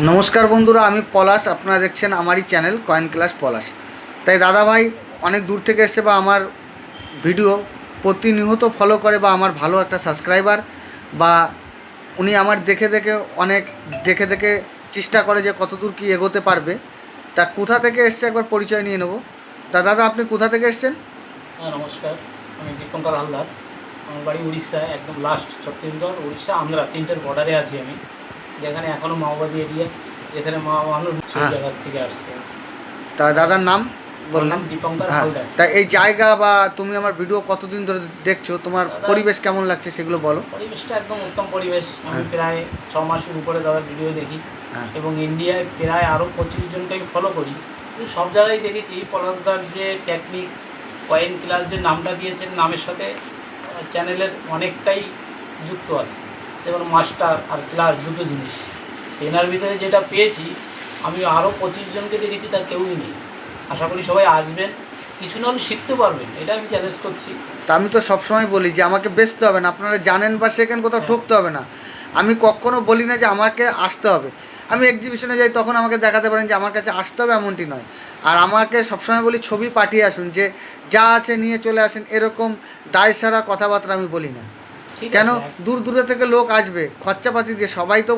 নমস্কার বন্ধুরা, আমি পলাশ। আপনারা দেখছেন আমারই চ্যানেল কয়েন ক্লাস পলাশ। তাই দাদাভাই অনেক দূর থেকে এসছে বা আমার ভিডিও প্রতিনিয়ত ফলো করে বা আমার ভালো একটা সাবস্ক্রাইবার বা উনি আমার দেখে দেখে অনেক দেখে চেষ্টা করে যে কত দূর কী এগোতে পারবে। তা কোথা থেকে এসছে একবার পরিচয় নিয়ে নেব। তা দাদা, আপনি কোথা থেকে এসছেন? হ্যাঁ, নমস্কার। আমি দীপঙ্কর হালদার। আমার বাড়ি উড়িষ্যায়, একদম লাস্ট ছত্তিশগড়, উড়িষ্যা, আন্ধ্রা, তিনটের বর্ডারে আছি আমি, যেখানে এখনও মাওবাদী এরিয়া, যেখানে মানুষ সেই হ্যাঁ, জায়গার থেকে আসছে। তা দাদার নাম আমার বললাম। নাম দীপঙ্কর হ্যাঁ, হালদার। তা এই জায়গা বা তুমি আমার ভিডিও কতদিন ধরে দেখছো, তোমার দাদা, পরিবেশ কেমন লাগছে সেগুলো বলো। পরিবেশটা একদম উত্তম পরিবেশ। আমি হ্যাঁ, প্রায় 6 মাসের উপরে দাদার ভিডিও দেখি হ্যাঁ, এবং ইন্ডিয়ায় প্রায় আরও 25 জনকে আমি ফলো করি। কিন্তু সব জায়গায় দেখেছি পলাশদার যে টেকনিক, কয়েন ক্লাস যে নামটা দিয়েছেন, নামের সাথে চ্যানেলের অনেকটাই যুক্ত আছে। যেমন মাস্টার আর ক্লাস দুটো জিনিস, এনার ভিতরে যেটা পেয়েছি, আমি আরও 25 জনকে দেখেছি, তার কেউই নেই। আশা করি সবাই আসবেন, কিছু না হলে শিখতে পারবেন, এটা আমি চ্যালেঞ্জ করছি। তা আমি তো সবসময় বলি যে আমাকে বেচতে হবে না, আপনারা জানেন বা শেখেন, কোথাও হ্যাঁ, ঠকতে হবে না। আমি কখনো বলি না যে আমাকে আসতে হবে। আমি এক্সিবিশনে যাই, তখন আমাকে দেখাতে পারেন যে আমার কাছে আসতে হবে, এমনটি নয়। আর আমাকে সবসময় বলি ছবি পাঠিয়ে আসুন, যে যা আছে নিয়ে চলে আসেন, এরকম দায় সারা কথাবার্তা আমি বলি না। ঠিক কেন? আছে। দূর দূরে থেকে লোক আসবে খরচাপাতি দিয়ে, সবাই তো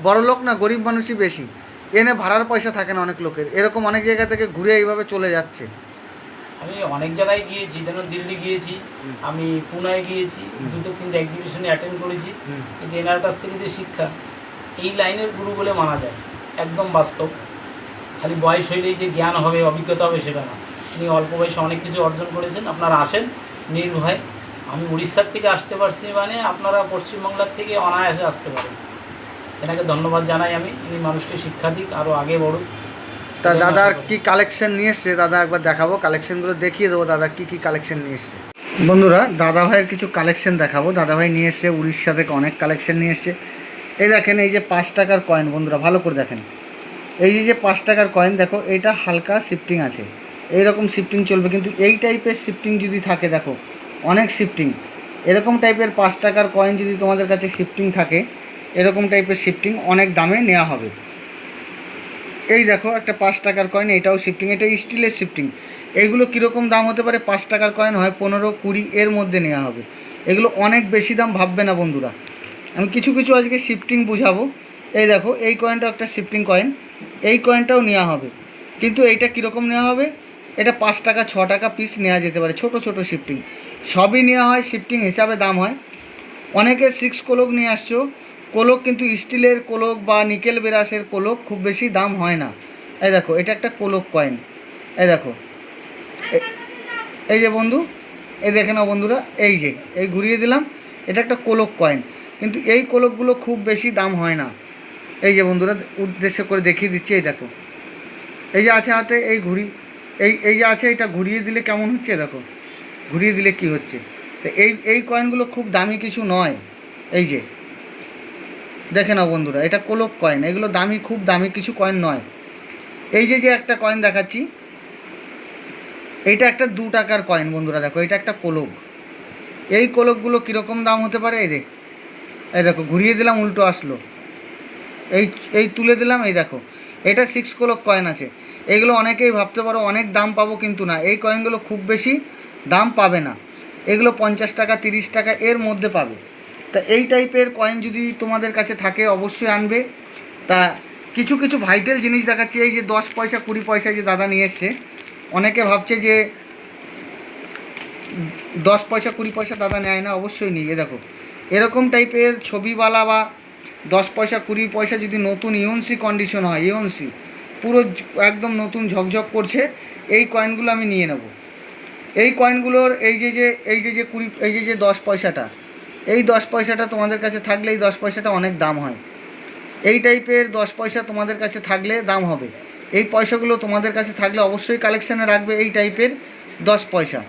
বড় লোক না, গরিব মানুষই বেশি। এনে ভাড়ার পয়সা থাকে না অনেক লোকের, এরকম অনেক জায়গা থেকে ঘুরে এইভাবে চলে যাচ্ছে। আমি অনেক জায়গায় গিয়েছি, যেমন দিল্লি গিয়েছি, হুম, আমি পুনায় গিয়েছি, হুম, দুটো তিনটে এক্সিবিশনে অ্যাটেন্ড করেছি। হুম, কিন্তু এনার কাছ থেকে যে শিক্ষা, এই লাইনের গুরু বলে মানা যায়, একদম বাস্তব। খালি বয়স হইলেই যে জ্ঞান হবে, অভিজ্ঞতা হবে, সেটা না। উনি অল্প বয়সে অনেক কিছু অর্জন করেছেন। আপনারা আসেন নির্ভয়ে। আমি উড়িষ্যার থেকে আসতে পারছি, মানে আপনারা পশ্চিমবাংলার থেকে অনায়াসে আসতে পারেন। এনাকে ধন্যবাদ জানাই আমি। ইনি মানুষকে শিক্ষা দিক, আরও আগে বড়ুক, তা এটাই আমি আশা দাদার করি। কি কালেকশন নিয়ে এসছে, দাদা একবার দেখাবো, কালেকশনগুলো দেখিয়ে দেবো দাদা কি কি কালেকশন নিয়ে এসছে। বন্ধুরা, দাদা ভাইয়ের কিছু কালেকশন দেখাবো। দাদা ভাই নিয়ে এসছে উড়িষ্যা থেকে, অনেক কালেকশন নিয়ে এসছে। এই দেখেন, এই যে 5 টাকার কয়েন, বন্ধুরা ভালো করে দেখেন। এই যে 5 টাকার কয়েন, দেখো এটা হালকা শিফটিং আছে, এইরকম শিফটিং চলবে। কিন্তু এই টাইপের শিফটিং যদি থাকে, দেখো অনেক শিফটিং, এরকম টাইপের 5 টাকার কয়েন যদি তোমাদের কাছে শিফটিং থাকে, এরকম টাইপের শিফটিং অনেক দামে নেওয়া হবে। এই দেখো একটা 5 টাকার কয়েন, এটাও শিফটিং, এটা স্টিলের শিফটিং। এইগুলো কীরকম দাম হতে পারে? 5 টাকার কয়েন হয় 15-20 এর মধ্যে নেওয়া হবে। এগুলো অনেক বেশি দাম ভাববে না বন্ধুরা। আমি কিছু কিছু আজকে শিফটিং বুঝাবো। এই দেখো, এই কয়েনটাও একটা শিফটিং কয়েন, এই কয়েনটাও নেওয়া হবে। কিন্তু এইটা কীরকম নেওয়া হবে? এটা 5 টাকা 6 টাকা পিস নেওয়া যেতে পারে, ছোট ছোট শিফটিং। সবই নেওয়া হয়, শিফটিং হিসাবে দাম হয়। অনেকে 6 কোলক নিয়ে আসছো, কোলক কিন্তু স্টিলের কোলক বা নিকেল বেরাসের কোলক খুব বেশি দাম হয় না। এই দেখো, এটা একটা কোলক কয়েন। এই দেখো, এই যে বন্ধু, এই দেখে নাও বন্ধুরা, এই যে এই ঘুরিয়ে দিলাম, এটা একটা কোলক কয়েন। কিন্তু এই কোলকগুলো খুব বেশি দাম হয় না। এই যে বন্ধুরা, উদ্দেশ্য করে দেখিয়ে দিচ্ছি, এই দেখো, এই যে আছে হাতে, এই ঘুরি, এই যে আছে, এটা ঘুরিয়ে দিলে কেমন হচ্ছে দেখো, ঘুরিয়ে দিলে কি হচ্ছে। তো এই কয়েনগুলো খুব দামি কিছু নয়। এই যে দেখে নাও বন্ধুরা, এটা কোলক কয়েন, এগুলো দামি, খুব দামি কিছু কয়েন নয়। এই যে যে একটা কয়েন দেখাচ্ছি, এইটা একটা 2 টাকার কয়েন বন্ধুরা, দেখো এটা একটা কোলক। এই কোলকগুলো কীরকম দাম হতে পারে? এই দেখো ঘুরিয়ে দিলাম, উল্টো আসলো, এই এই তুলে দিলাম, এই দেখো, এটা 6 কোলক কয়েন আছে। এগুলো অনেকেই ভাবতে পারো অনেক দাম পাবো, কিন্তু না, এই কয়েনগুলো খুব বেশি দাম পাবে না। এগুলো 50 টাকা 30 টাকা এর মধ্যে পাবে। তা এই টাইপের কয়েন যদি তোমাদের কাছে থাকে, অবশ্যই আনবে। তা কিছু কিছু ভাইটাল জিনিস দেখাচ্ছি। এই যে 10 পয়সা 20 পয়সা যে দাদা নিয়ে এসছে, অনেকে ভাবছে যে 10 পয়সা 20 পয়সা দাদা নেয় না, অবশ্যই নিয়ে দেখো, এরকম টাইপের ছবিওয়ালা বা 10 পয়সা 20 পয়সা যদি নতুন ইউএনসি কন্ডিশন হয়, ইউএনসি পুরো একদম নতুন ঝকঝক করছে, এই কয়েনগুলো আমি নিয়ে নেব। এই কয়েনগুলোর এই যে 20, এই যে 10 পয়সাটা, এই 10 পয়সাটা তোমাদের কাছে থাকলে, এই 10 পয়সাটা অনেক দাম হয়। এই টাইপের 10 পয়সা তোমাদের কাছে থাকলে দাম হবে। এই পয়সাগুলো তোমাদের কাছে থাকলে অবশ্যই কালেকশানে রাখবে, এই টাইপের 10 পয়সা।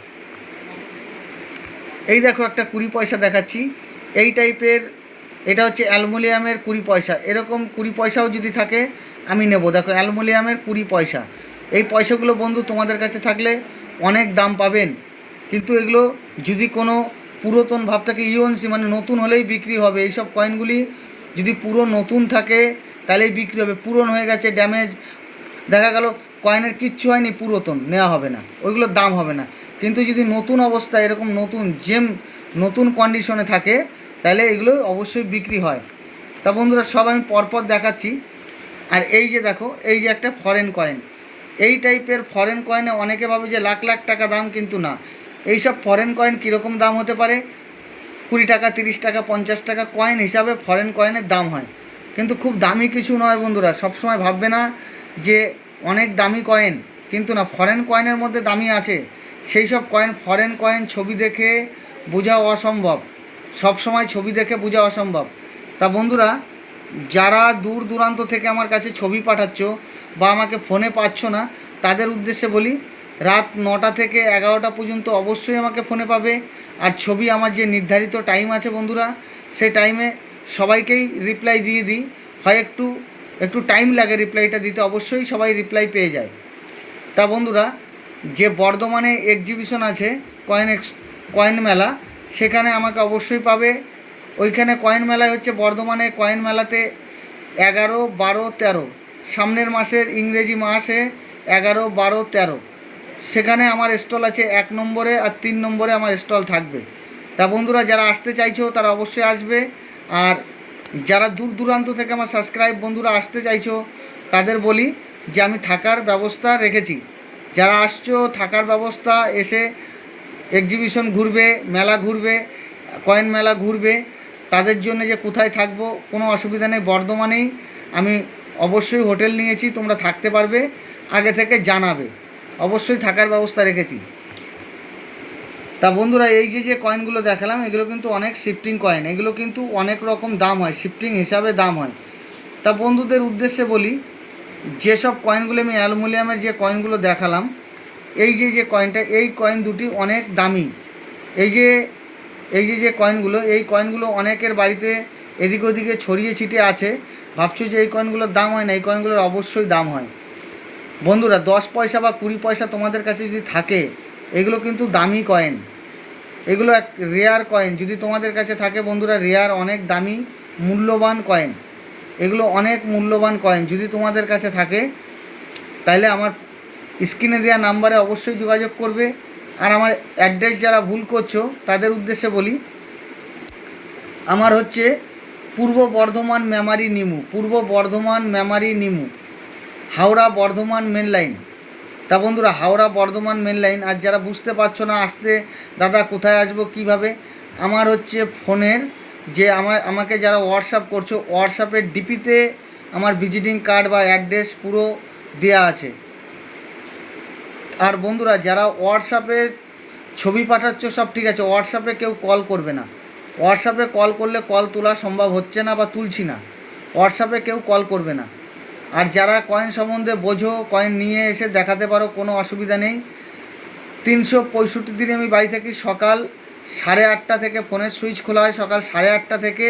এই দেখো একটা 20 পয়সা দেখাচ্ছি, এই টাইপের, এটা হচ্ছে অ্যালুমিনিয়ামের 20 পয়সা। এরকম 20 পয়সাও যদি থাকে আমি নেব। দেখো অ্যালুমিনিয়ামের 20 পয়সা, এই পয়সাগুলো বন্ধু তোমাদের কাছে থাকলে অনেক দাম পাবেন। কিন্তু এগুলো যদি কোনো পুরাতন ভাব থাকে, ইউএনসি মানে নতুন হলেই বিক্রি হবে। এইসব কয়েনগুলি যদি পুরো নতুন থাকে, তাহলেই বিক্রি হবে। পুরনো হয়ে গেছে, ড্যামেজ, দেখা গেল কয়েনের কিচ্ছু হয়নি, পুরাতন, নেওয়া হবে না, ওইগুলোর দাম হবে না। কিন্তু যদি নতুন অবস্থায় এরকম নতুন জেম নতুন কন্ডিশনে থাকে তাহলে এগুলো অবশ্যই বিক্রি হয়। তা বন্ধুরা সব আমি পরপর দেখাচ্ছি। আর এই যে দেখো, এই যে একটা ফরেন কয়েন, এই টাইপের ফরেন কয়েনে অনেকে ভাবে যে লাখ লাখ টাকা দাম, কিন্তু না। এই সব ফরেন কয়েন কীরকম দাম হতে পারে, 20 টাকা, 30 টাকা, 50 টাকা কয়েন হিসাবে ফরেন কয়েনের দাম হয়, কিন্তু খুব দামি কিছু নয় বন্ধুরা। সবসময় ভাববে না যে অনেক দামি কয়েন, কিন্তু না, ফরেন কয়েনের মধ্যে দামি আছে। সেই সব কয়েন, ফরেন কয়েন ছবি দেখে বোঝা অসম্ভব, সবসময় ছবি দেখে বোঝা অসম্ভব। তা বন্ধুরা, যারা দূর দূরান্ত থেকে আমার কাছে ছবি পাঠাচ্ছ বা আমাকে ফোনে পাচ্ছ না, তাদের উদ্দেশ্যে বলি, রাত 9টা থেকে 11টা পর্যন্ত অবশ্যই আমাকে ফোনে পাবে। আর ছবি আমার যে নির্ধারিত টাইম আছে বন্ধুরা, সেই টাইমে সবাইকেই রিপ্লাই দিয়ে দিই। হয় একটু টাইম লাগে রিপ্লাইটা দিতে, অবশ্যই সবাই রিপ্লাই পেয়ে যায়। তা বন্ধুরা, যে বর্ধমানে এক্সিবিশন আছে, কয়েন মেলা, সেখানে আমাকে অবশ্যই পাবে। ওইখানে কয়েন মেলায় হচ্ছে, বর্ধমানে কয়েন মেলাতে 11, 12, 13 সামনের মাসের ইংরেজি মাসে 11, 12, 13 সেখানে আমার স্টল আছে 1 নম্বরে, আর 3 নম্বরে আমার স্টল থাকবে। তা বন্ধুরা, যারা আসতে চাইছো তারা অবশ্যই আসবে। আর যারা দূর দূরান্ত থেকে আমার সাবস্ক্রাইব বন্ধুরা আসতে চাইছো, তাদের বলি যে আমি থাকার ব্যবস্থা রেখেছি। যারা আসছো, থাকার ব্যবস্থা, এসে এক্সিবিশন ঘুরবে, মেলা ঘুরবে, কয়েন মেলা ঘুরবে, তাদের জন্য যে কোথায় থাকবো কোনো অসুবিধা নেই। বর্ধমানেই আমি অবশ্যই হোটেল নিয়েছি, তোমরা থাকতে পারবে, আগে থেকে জানাবে, অবশ্যই থাকার ব্যবস্থা রেখেছি। তা বন্ধুরা, এই যে কয়েনগুলো দেখালাম, এগুলো কিন্তু অনেক শিফটিং কয়েন, এগুলো কিন্তু অনেক রকম দাম হয়, শিফটিং হিসাবে দাম হয়। তা বন্ধুদের উদ্দেশ্যে বলি, যেসব কয়েনগুলো আমি অ্যালুমিনিয়ামের যে কয়েনগুলো দেখালাম, এই যে কয়েনটা, এই কয়েন দুটি অনেক দামি। এই যে কয়েনগুলো, এই কয়েনগুলো অনেকের বাড়িতে এদিক ওদিকে ছড়িয়ে ছিটিয়ে আছে। ভাবছো যে এই কয়েনগুলোর দাম হয় না, এই কয়েনগুলোর অবশ্যই দাম হয় বন্ধুরা। 10 পয়সা বা 20 পয়সা তোমাদের কাছে যদি থাকে, এগুলো কিন্তু দামি কয়েন, এগুলো এক রেয়ার কয়েন। যদি তোমাদের কাছে থাকে বন্ধুরা, রেয়ার, অনেক দামি, মূল্যবান কয়েন, এগুলো অনেক মূল্যবান কয়েন। যদি তোমাদের কাছে থাকে তাহলে আমার স্ক্রিনে দেওয়া নাম্বারে অবশ্যই যোগাযোগ করবে। আর আমার অ্যাড্রেস যারা ভুল করছো তাদের উদ্দেশ্যে বলি, আমার হচ্ছে পূর্ব বর্ধমান মেমারি নিমু, পূর্ব বর্ধমান মেমারি নিমু, হাওড়া বর্ধমান মেন লাইন। তা বন্ধুরা, হাওড়া বর্ধমান মেন লাইন। আর যারা বুঝতে পারছো না আসতে, দাদা কোথায় আসবো কীভাবে, আমার হচ্ছে ফোনের যে আমাকে যারা হোয়াটসঅ্যাপ করছো, হোয়াটসঅ্যাপের ডিপিতে আমার ভিজিটিং কার্ড বা অ্যাড্রেস পুরো দেওয়া আছে। আর বন্ধুরা, যারা হোয়াটসঅ্যাপে ছবি পাঠাচ্ছ সব ঠিক আছে, হোয়াটসঅ্যাপে কেউ কল করবে না। হোয়াটসঅ্যাপে কল করলে কল তোলা সম্ভব হচ্ছে না বা তুলছি না, হোয়াটসঅ্যাপে কেউ কল করবে না। আর যারা কয়েন সম্বন্ধে বোঝো, কয়েন নিয়ে এসে দেখাতে পারো, কোনো অসুবিধা নেই। 365 দিনে আমি বাড়ি থাকি। সকাল 8:30 থেকে ফোনের সুইচ খোলা হয়, সকাল 8:30 থেকে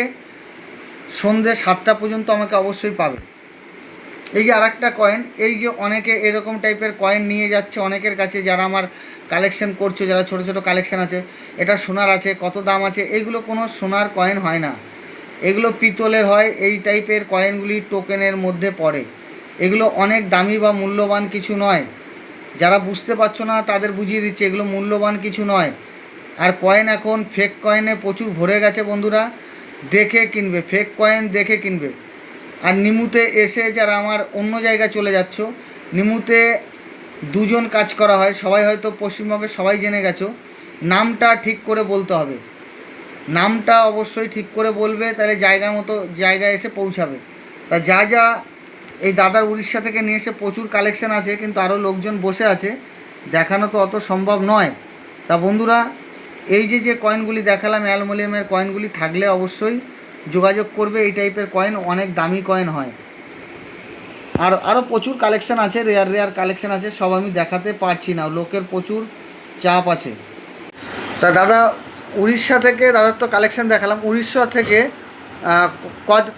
সন্ধ্যে 7টা পর্যন্ত আমাকে অবশ্যই পাবে। এই যে আরেকটা কয়েন, এই যে অনেকে এরকম টাইপের কয়েন নিয়ে যাচ্ছে অনেকের কাছে, যারা আমার কালেকশন করছো, যারা ছোটো ছোটো কালেকশান আছে, এটা সোনার আছে, কত দাম আছে, এগুলো কোনো সোনার কয়েন হয় না, এগুলো পিতলের হয়। এই টাইপের কয়েনগুলি টোকেনের মধ্যে পড়ে, এগুলো অনেক দামি বা মূল্যবান কিছু নয়। যারা বুঝতে পারছো না তাদের বুঝিয়ে দিচ্ছে, এগুলো মূল্যবান কিছু নয়। আর কয়েন এখন ফেক কয়েনে প্রচুর ভরে গেছে বন্ধুরা, দেখে কিনবে, ফেক কয়েন দেখে কিনবে। আর নিমুতে এসে যারা আমার অন্য জায়গায় চলে যাচ্ছ, নিমুতে 2জন কাজ করা হয়, সবাই হয়তো পশ্চিমবঙ্গে সবাই জেনে গেছো। নামটা ঠিক করে বলতে হবে, নামটা অবশ্যই ঠিক করে বলবে, তাহলে জায়গা মতো জায়গায় এসে পৌঁছাবে। তা যা এই দাদার উড়িষ্যা থেকে নিয়ে এসে প্রচুর কালেকশান আছে, কিন্তু আরও লোকজন বসে আছে, দেখানো তো অত সম্ভব নয়। তা বন্ধুরা, এই যে কয়েনগুলি দেখালাম, অ্যালুমিনিয়ামের কয়েনগুলি থাকলে অবশ্যই যোগাযোগ করবে। এই টাইপের কয়েন অনেক দামি কয়েন হয়। আর আরও প্রচুর কালেকশান আছে, রেয়ার কালেকশান আছে, সব আমি দেখাতে পারছি না, লোকের প্রচুর চাপ আছে। তা দাদা উড়িষ্যা থেকে, দাদার তো কালেকশান দেখালাম, উড়িষ্যা থেকে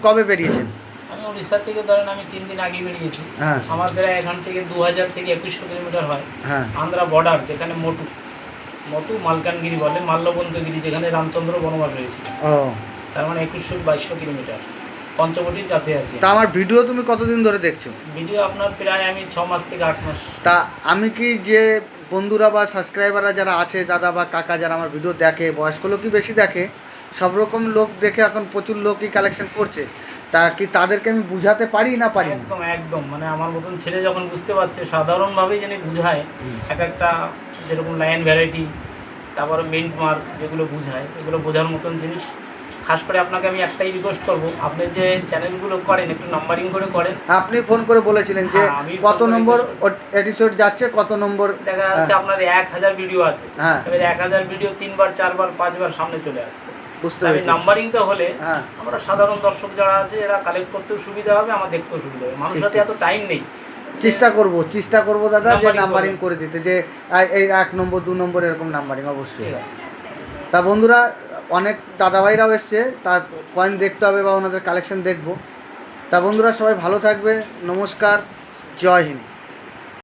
কবে বেরিয়েছেন? আমি উড়িষ্যা থেকে ধরেন আমি 3 দিন আগে বেরিয়েছি। হ্যাঁ, আমাদের এখান থেকে 2000 থেকে 2100 কিলোমিটার হয়। হ্যাঁ, আন্ধ্রা বর্ডার, যেখানে মোটু মালকানগিরি বলে, মাল্যবন্তগিরি, যেখানে রামচন্দ্র বনবাস হয়েছিল, ও তার মানে 2100-2200 কিলোমিটার। পঞ্চবটির কাছে আছি। তা আমার ভিডিও তুমি কতদিন ধরে দেখছো? ভিডিও আপনার প্রায় আমি 6 মাস থেকে 8 মাস। তা আমি কি যে বন্ধুরা বা সাবস্ক্রাইবাররা যারা আছে, দাদা বা কাকা যারা আমার ভিডিও দেখে, বয়স্ক লোকই বেশি দেখে, সব রকম লোক দেখে এখন প্রচুর লোকই কালেকশন করছে, তা কি তাদেরকে আমি বুঝাতে পারি না পারি না? একদম একদম, মানে আমার মতন ছেলে যখন বুঝতে পারছে সাধারণভাবেই যিনি বুঝায়, এক একটা যেরকম লাইন ভ্যারাইটি, তারপরে মিন্ট মার্ক যেগুলো বুঝায়, এগুলো বোঝার মতন জিনিস। খাস করে আপনাকে আমি একটাই রিকোয়েস্ট করবো, আপনি যে চ্যানেলগুলো করেন একটু নাম্বারিং করে করেন। আপনি ফোন করে বলেছিলেন যে হ্যাঁ, আমি কত ফোন করে নম্বর জিজ্ঞেস এপিসোড যাচ্ছে, কত নম্বর। দেখা যাচ্ছে আপনার 1000 ভিডিও আছে, হ্যাঁ। এবার 1000 ভিডিও 3 বার 4 বার 5 বার সামনে চলে আসছে। বুঝতে আমি পেরেছি। নাম্বারিংটা হলে হ্যাঁ। আমরা সাধারণ দর্শক যারা আছে এরা কালেক্ট করতেও সুবিধা হবে, আমার দেখতেও সুবিধা হবে। মানুষের হাতে এত টাইম নেই। চেষ্টা করব দাদা যে Numbering নাম্বারিং করবেন। করে দিতে, যে এই 1 নম্বর 2 নম্বর এরকম নাম্বারিং অবশ্যই। ঠিক আছে। তা বন্ধুরা, অনেক দাদাভাইরাও এসছে, তার কয়েন দেখতে হবে বা ওনাদের কালেকশন দেখবো। তা বন্ধুরা সবাই ভালো থাকবে, নমস্কার, জয় হিন্দ।